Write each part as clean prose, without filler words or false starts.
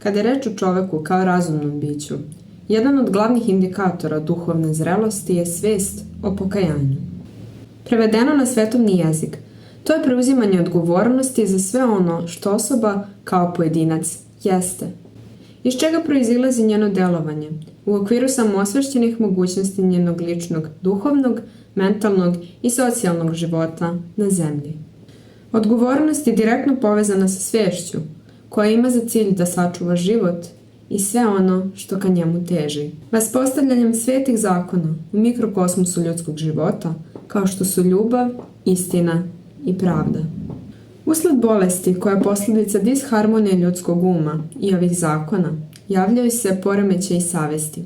Kada je reč o čoveku kao razumnom biću, jedan od glavnih indikatora duhovne zrelosti je svest o pokajanju. Prevedeno na svetovni jezik, to je preuzimanje odgovornosti za sve ono što osoba kao pojedinac jeste, iz čega proizilazi njeno delovanje u okviru samoosvešćenih mogućnosti njenog ličnog, duhovnog, mentalnog i socijalnog života na zemlji. Odgovornost je direktno povezana sa svešću, koja ima za cilj da sačuva život i sve ono što ka njemu teži. Vaspostavljanjem svetih zakona u mikrokosmosu ljudskog života, kao što su ljubav, istina i pravda. Usled bolesti koja je posljedica disharmonije ljudskog uma i ovih zakona, javljaju se poremećaji savesti,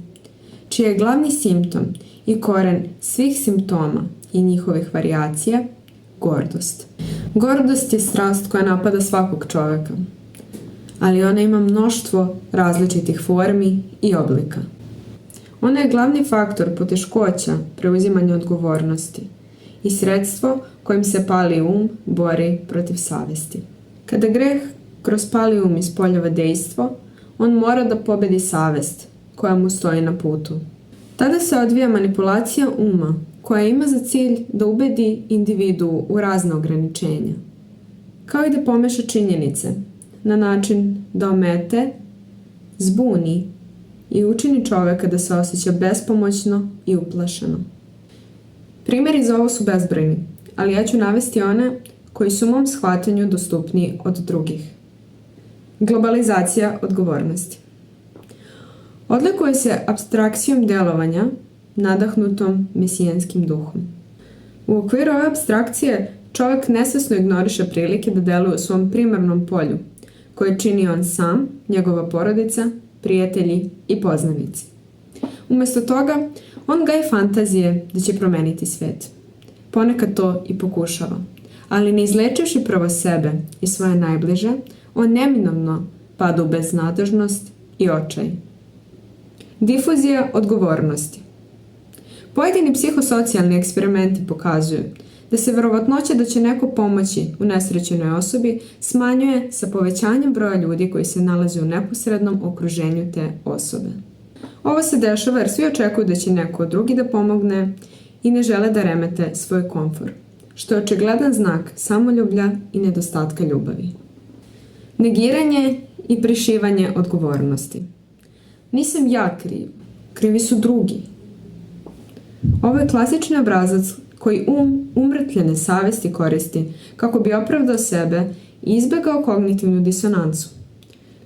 čiji je glavni simptom i koren svih simptoma i njihovih varijacija gordost. Gordost je strast koja napada svakog čoveka, ali ona ima mnoštvo različitih formi i oblika. Ona je glavni faktor poteškoća preuzimanja odgovornosti i sredstvo kojim se pali bori protiv savesti. Kada greh kroz pali ispoljava dejstvo, on mora da pobedi savest koja mu stoji na putu. Tada se odvija manipulacija uma koja ima za cilj da ubedi individu u razne ograničenja, kao i da pomeša činjenice na način da omete, zbuni i učini čoveka da se osjeća bespomoćno i uplašeno. Primjeri za ovo su bezbrojni, ali ja ću navesti one koji su u mom shvatanju dostupniji od drugih. Globalizacija odgovornosti. Odlikuje se apstrakcijom delovanja nadahnutom mesijanskim duhom. U okviru ove apstrakcije čovek nesvesno ignoriše prilike da deluje u svom primarnom polju, koje čini on sam, njegova porodica, prijatelji i poznanici. Umesto toga, on gaji fantazije da će promeniti svet. Ponekad to i pokušava, ali ne izlečivši prvo sebe i svoje najbliže, on neminovno pada u beznadežnost i očaj. Difuzija odgovornosti. Pojedini psihosocijalni eksperimenti pokazuju da se verovatnoća da će neko pomoći u nesrećenoj osobi smanjuje sa povećanjem broja ljudi koji se nalaze u neposrednom okruženju te osobe. Ovo se dešava jer svi očekuju da će neko drugi da pomogne i ne žele da remete svoj komfor, što je očigledan znak samoljublja i nedostatka ljubavi. Negiranje i prišivanje odgovornosti. Nisam ja kriv, krivi su drugi. Ovo je klasični obrazac koji umrtljene savesti koristi kako bi opravdao sebe i izbegao kognitivnu disonancu,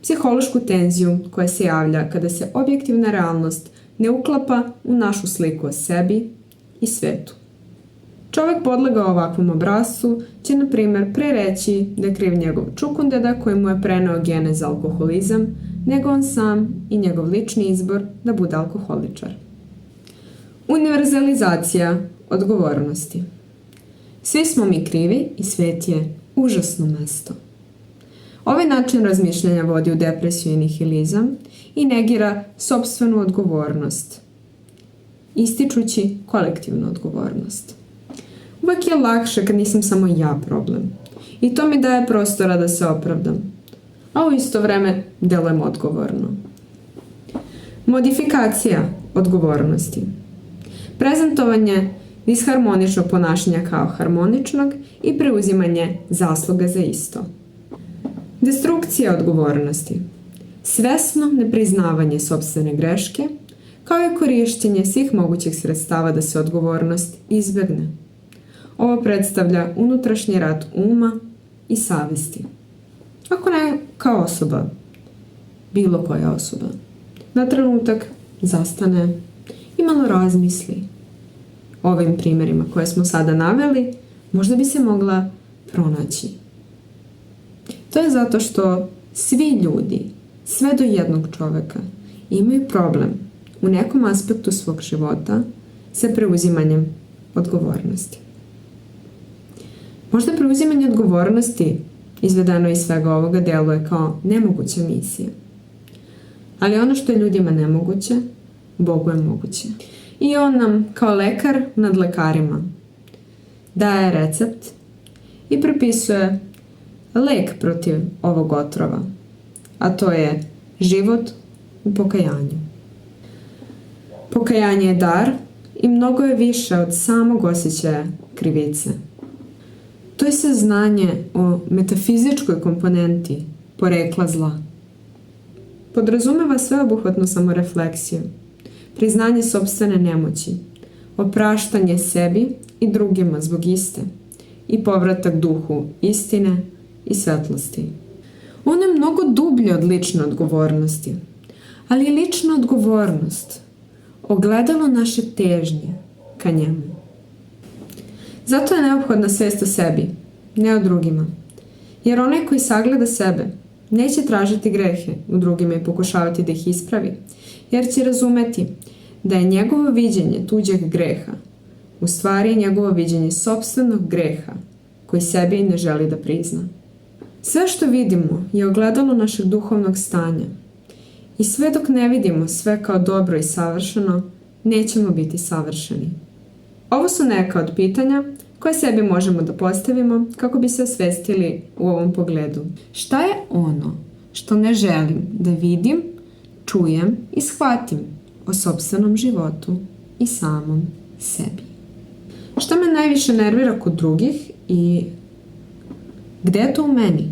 psihološku tenziju koja se javlja kada se objektivna realnost ne uklapa u našu sliku o sebi i svetu. Čovek podlegao ovakvom obrascu će, na primjer, pre reći da je kriv njegov čukundeda koji mu je preneo gene za alkoholizam, nego on sam i njegov lični izbor da bude alkoholičar. Univerzalizacija odgovornosti. Svi smo mi krivi i svet je užasno mesto. Ovaj način razmišljanja vodi u depresiju i nihilizam i negira sopstvenu odgovornost, ističući kolektivnu odgovornost. Uvek je lakše kad nisam samo ja problem i to mi daje prostora da se opravdam, a u isto vreme delujem odgovorno. Modifikacija odgovornosti. Prezentovanje disharmoničnog ponašanja kao harmoničnog i preuzimanje zasluga za isto. Destrukcija odgovornosti. Svesno nepriznavanje sopstvene greške, kao i korišćenje svih mogućih sredstava da se odgovornost izbegne. Ovo predstavlja unutrašnji rat uma i savesti. Ako ne kao osoba, bilo koja osoba, na trenutak zastane i malo razmisli ovim primjerima koje smo sada naveli, možda bi se mogla pronaći. To je zato što svi ljudi, sve do jednog čoveka, imaju problem u nekom aspektu svog života sa preuzimanjem odgovornosti. Možda preuzimanje odgovornosti, izvedeno iz svega ovoga, deluje kao nemoguća misija. Ali ono što je ljudima nemoguće, Bogu je moguće. I on nam, kao lekar nad lekarima, daje recept i propisuje lek protiv ovog otrova, a to je život u pokajanju. Pokajanje je dar i mnogo je više od samog osjećaja krivice. To je saznanje o metafizičkoj komponenti porekla zla. Podrazumeva sveobuhvatnu samorefleksiju, priznanje sopstvene nemoći, opraštanje sebi i drugima zbog iste i povratak duhu istine i svetlosti. Ono je mnogo dublje od lične odgovornosti, ali je lična odgovornost ogledalo naše težnje ka njemu. Zato je neophodna svest o sebi, ne o drugima, jer onaj koji sagleda sebe neće tražiti grehe u drugima i pokušavati da ih ispravi, jer će razumeti da je njegovo viđenje tuđeg greha u stvari njegovo viđenje sopstvenog greha koji sebi ne želi da prizna. Sve što vidimo je ogledalo našeg duhovnog stanja i sve dok ne vidimo sve kao dobro i savršeno, nećemo biti savršeni. Ovo su neka od pitanja koje sebi možemo da postavimo kako bi se osvestili u ovom pogledu. Šta je ono što ne želim da vidim, čujem i shvatim o sopstvenom životu i samom sebi? Šta me najviše nervira kod drugih i gde je to u meni?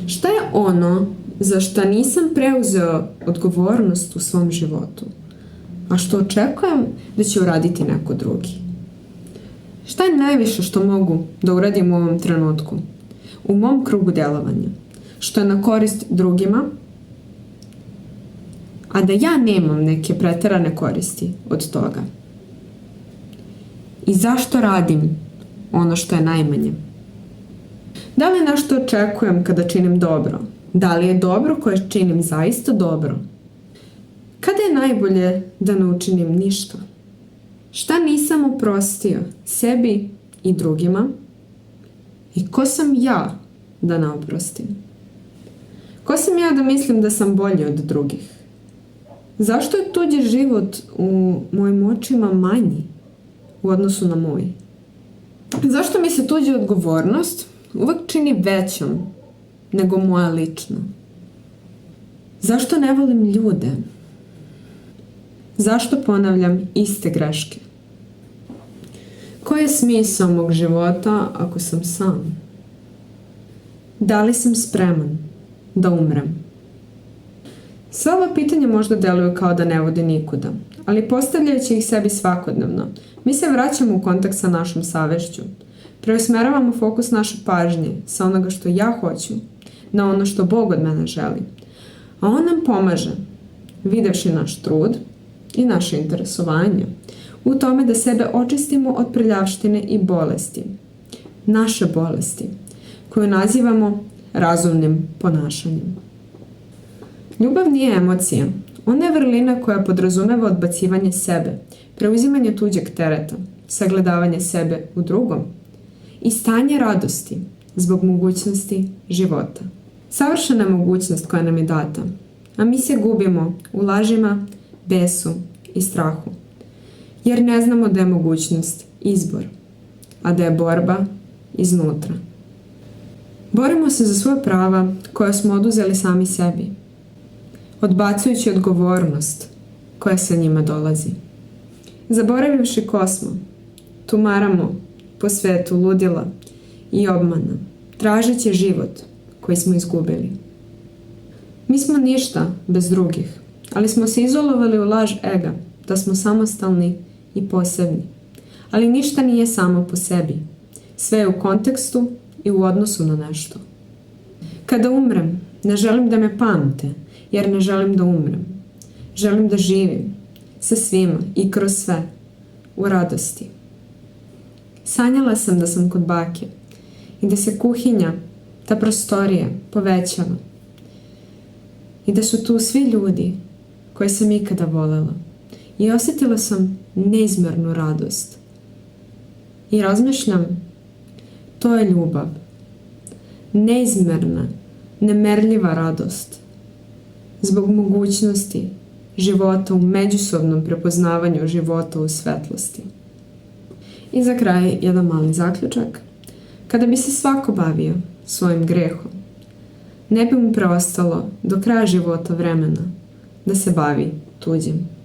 Šta je ono za šta nisam preuzeo odgovornost u svom životu, a što očekujem da će uraditi neko drugi? Šta je najviše što mogu da uradim u ovom trenutku, u mom krugu delovanja, što je na korist drugima, a da ja nemam neke preterane koristi od toga? I zašto radim ono što je najmanje? Da li nešto očekujem kada činim dobro? Da li je dobro koje činim zaista dobro? Kada je najbolje da ne učinim ništa? Šta nisam oprostio sebi i drugima? I ko sam ja da ne oprostim? Ko sam ja da mislim da sam bolji od drugih? Zašto je tuđi život u mojim očima manji u odnosu na moj? Zašto mi se tuđa odgovornost uvek čini većom nego moja lična? Zašto ne volim ljude? Zašto ponavljam iste greške? Koji je smisao mog života ako sam sam? Da li sam spreman da umrem? Sve ova pitanja možda deluju kao da ne vode nikuda, ali postavljajući ih sebi svakodnevno, mi se vraćamo u kontakt sa našom savešću. Preusmeravamo fokus naše pažnje sa onoga što ja hoću na ono što Bog od mene želi. A On nam pomaže, videvši naš trud i naše interesovanje, u tome da sebe očistimo od prljavštine i bolesti, naše bolesti, koju nazivamo razumnim ponašanjem. Ljubav nije emocija. Ona je vrlina koja podrazumeva odbacivanje sebe, preuzimanje tuđeg tereta, sagledavanje sebe u drugom i stanje radosti zbog mogućnosti života. Savršena je mogućnost koja nam je data, a mi se gubimo u lažima, besu i strahu, jer ne znamo da je mogućnost izbor, a da je borba iznutra. Borimo se za svoja prava koja smo oduzeli sami sebi, odbacujući odgovornost koja sa njima dolazi. Zaboravivši ko smo, tumaramo po svetu ludila i obmana, tražeći život koji smo izgubili. Mi smo ništa bez drugih, ali smo se izolovali u laž ega, da smo samostalni i posebni. Ali ništa nije samo po sebi. Sve je u kontekstu i u odnosu na nešto. Kada umrem, ne želim da me pamte, jer ne želim da umrem. Želim da živim sa svima i kroz sve, u radosti. Sanjala sam da sam kod bake i da se kuhinja, ta prostorija, povećava. I da su tu svi ljudi koje sam ikada volela. I osjetila sam neizmernu radost. I razmišljam, to je ljubav. Neizmerna, nemerljiva radost. Zbog mogućnosti života u međusobnom prepoznavanju života u svetlosti. I za kraj jedan mali zaključak. Kada bi se svako bavio svojim grehom, ne bi mu preostalo do kraja života vremena da se bavi tuđim.